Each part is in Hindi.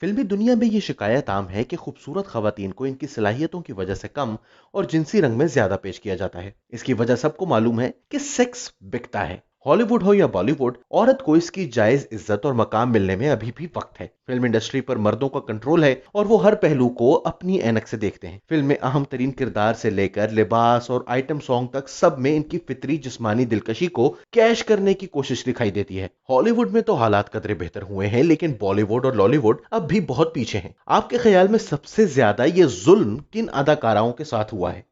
फिल्मी दुनिया में ये शिकायत आम है कि खूबसूरत खवातीन को इनकी सलाहियतों की वजह से कम और जिनसी रंग में ज्यादा पेश किया जाता है। इसकी वजह सबको मालूम है कि सेक्स बिकता है। हॉलीवुड हो या बॉलीवुड, औरत को इसकी जायज इज्जत और मकाम मिलने में अभी भी वक्त है। फिल्म इंडस्ट्री पर मर्दों का कंट्रोल है और वो हर पहलू को अपनी ऐनक से देखते हैं। फिल्म में अहम तरीन किरदार से लेकर लिबास और आइटम सॉन्ग तक सब में इनकी फितरी जिस्मानी दिलकशी को कैश करने की कोशिश दिखाई देती है। हॉलीवुड में तो हालात कदरे बेहतर हुए हैं, लेकिन बॉलीवुड और लॉलीवुड अब भी बहुत पीछे हैं। आपके ख्याल में सबसे ज्यादा ये जुल्म किन अदाकाराओं के साथ हुआ है?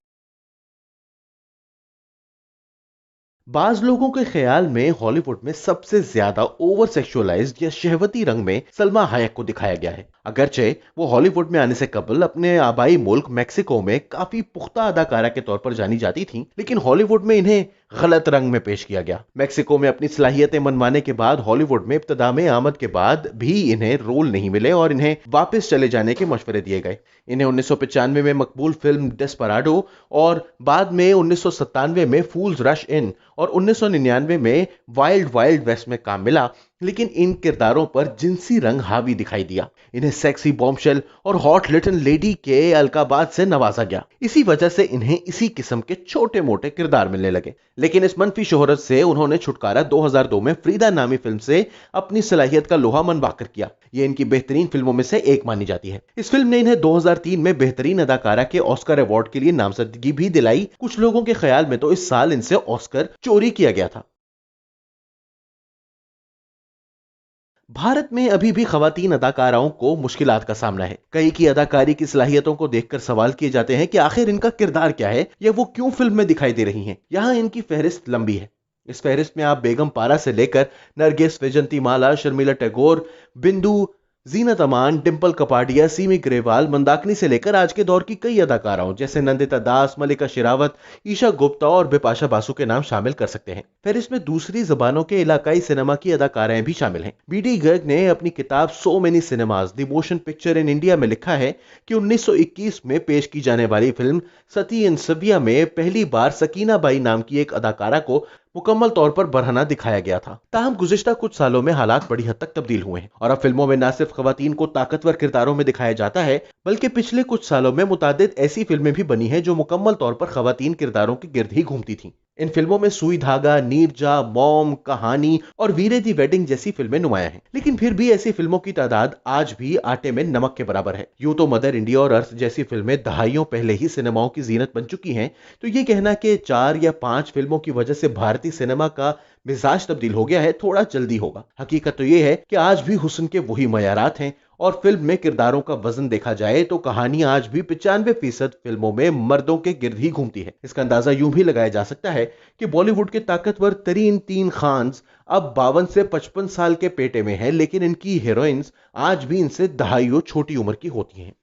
बाज लोगों के ख्याल में हॉलीवुड में सबसे ज्यादा ओवर सेक्सुअलाइज्ड या शहवती रंग में सलमा हायक को दिखाया गया है। अगरचे वो हॉलीवुड में आने से कबल अपने आबाई मुल्क मेक्सिको में काफी पुख्ता अदाकारा के तौर पर जानी जाती थी, लेकिन हॉलीवुड में इन्हें गलत रंग में पेश किया गया। मेक्सिको में अपनी सलाहियतें मनवाने के बाद हॉलीवुड में इब्तदा में आमद के बाद भी इन्हें रोल नहीं मिले और इन्हें वापस चले जाने के मशवरे दिए गए। इन्हें 1995 में मकबूल फिल्म डेस्पराडो और बाद में 1997 में फूल्स रश इन और 1999 में वाइल्ड वाइल्ड वेस्ट में काम मिला, लेकिन इन किरदारों पर जिनसी रंग हावी दिखाई दिया। इन्हें सेक्सी बॉम्बशेल और हॉट लिटिल लेडी के अलकाबाद से नवाजा गया। इसी वजह से इन्हें इसी किस्म के छोटे मोटे किरदार मिलने लगे, लेकिन इस मनफी शोहरत से उन्होंने छुटकारा 2002 में फ्रीदा नामी फिल्म से अपनी सलाहियत का लोहा मनवाकर किया। ये इनकी बेहतरीन फिल्मों में से एक मानी जाती है। इस फिल्म ने इन्हें 2003 में बेहतरीन अदाकारा के ऑस्कर अवार्ड के लिए नामजदगी भी दिलाई। कुछ लोगों के ख्याल में तो इस साल इनसे ऑस्कर चोरी किया गया था। भारत में अभी भी खवातीन अदाकाराओं को मुश्किलात का सामना है। कई की अदाकारी की सलाहियतों को देखकर सवाल किए जाते हैं कि आखिर इनका किरदार क्या है या वो क्यों फिल्म में दिखाई दे रही हैं। यहाँ इनकी फहरिस्त लंबी है। इस फहरिस्त में आप बेगम पारा से लेकर नरगिस, वैजंती माला, शर्मिला टैगोर, बिंदु, जीनत अमान, डिंपल कपाडिया, सीमी ग्रेवाल, मंदाकिनी से लेकर आज के दौर की कई अदाकाराओं जैसे नंदिता दास, मलिका शेरावत, ईशा गुप्ता और बिपाशा बासु के नाम शामिल कर सकते हैं। फिर इसमें दूसरी जबानों के इलाकाई सिनेमा की अदाकाराएं भी शामिल हैं। बीडी गर्ग ने अपनी किताब so many cinemas the motion picture in India में लिखा है कि 1921 में पेश की जाने वाली फिल्म सती इन सविया में पहली बार सकीना बाई नाम की एक अदाकारा को मुकम्मल तौर पर बरहना दिखाया गया था। ताहम गुज़िश्ता कुछ सालों में हालात बड़ी हद तक तब्दील हुए हैं और अब फिल्मों में न सिर्फ खवातीन को ताकतवर किरदारों में दिखाया जाता है, बल्कि पिछले कुछ सालों में मुतादिद ऐसी फिल्में भी बनी हैं जो मुकम्मल तौर पर खवातीन किरदारों के गिर्द ही घूमती थीं। इन फिल्मों में सुई धागा, नीरजा, मॉम, कहानी और वीरे दी वेडिंग जैसी फिल्में नुमाया हैं, लेकिन फिर भी ऐसी फिल्मों की तादाद आज भी आटे में नमक के बराबर है। यूं तो मदर इंडिया और अर्थ जैसी फिल्में दहाइयों पहले ही सिनेमाओं की जीनत बन चुकी हैं, तो ये कहना कि 4 या 5 फिल्मों की वजह से भारतीय सिनेमा का मिजाज तब्दील हो गया है थोड़ा जल्दी होगा। हकीकत तो ये है कि आज भी हुस्न के वही मयारात हैं और फिल्म में किरदारों का वजन देखा जाए तो कहानी आज भी 95% फिल्मों में मर्दों के गिर्द ही घूमती है। इसका अंदाजा यूं भी लगाया जा सकता है कि बॉलीवुड के ताकतवर तरीन 3 खान्स अब 52 से 55 साल के पेटे में हैं, लेकिन इनकी हीरोइंस आज भी इनसे दहाइयों छोटी उम्र की होती हैं।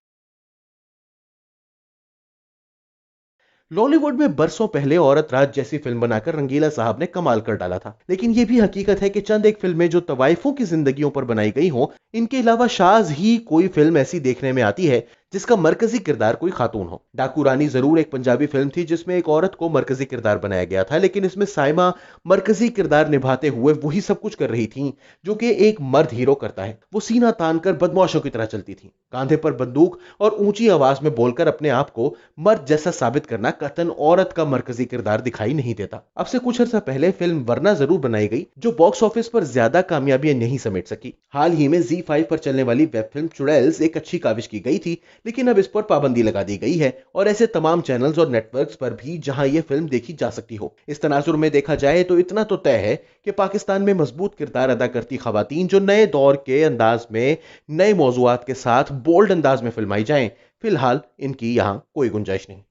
लॉलीवुड में बरसों पहले औरत राज जैसी फिल्म बनाकर रंगीला साहब ने कमाल कर डाला था, लेकिन यह भी हकीकत है कि चंद एक फिल्में जो तवाइफों की जिंदगियों पर बनाई गई हों, इनके अलावा शाज ही कोई फिल्म ऐसी देखने में आती है जिसका मरकजी किरदार कोई खातून हो। डाकू रानी जरूर एक पंजाबी फिल्म थी जिसमें एक औरत को मरकजी किरदार बनाया गया था, लेकिन इसमें साइमा मरकजी किरदार निभाते हुए वही सब कुछ कर रही थी जो कि एक मर्द हीरो करता है। वो सीना तान कर बदमाशों की तरह चलती थी, कांधे पर बंदूक और ऊंची आवाज में बोलकर अपने आप को मर्द जैसा साबित करना कतन औरत का मरकजी किरदार दिखाई नहीं देता। अब से कुछ अर्सा पहले फिल्म वरना जरूर बनाई गई जो बॉक्स ऑफिस पर ज्यादा कामयाबियां नहीं समेट सकी। हाल ही में Z5 पर चलने वाली वेब फिल्म चुड़ैल्स एक अच्छी काविश की गई थी, लेकिन अब इस पर पाबंदी लगा दी गई है और ऐसे तमाम चैनल्स और नेटवर्क्स पर भी जहां यह फिल्म देखी जा सकती हो। इस तनाजुर में देखा जाए तो इतना तो तय है कि पाकिस्तान में मजबूत किरदार अदा करती खवातीन जो नए दौर के अंदाज में नए मौजुआत के साथ बोल्ड अंदाज में फिल्माई जाएं, फिलहाल इनकी यहां कोई गुंजाइश नहीं।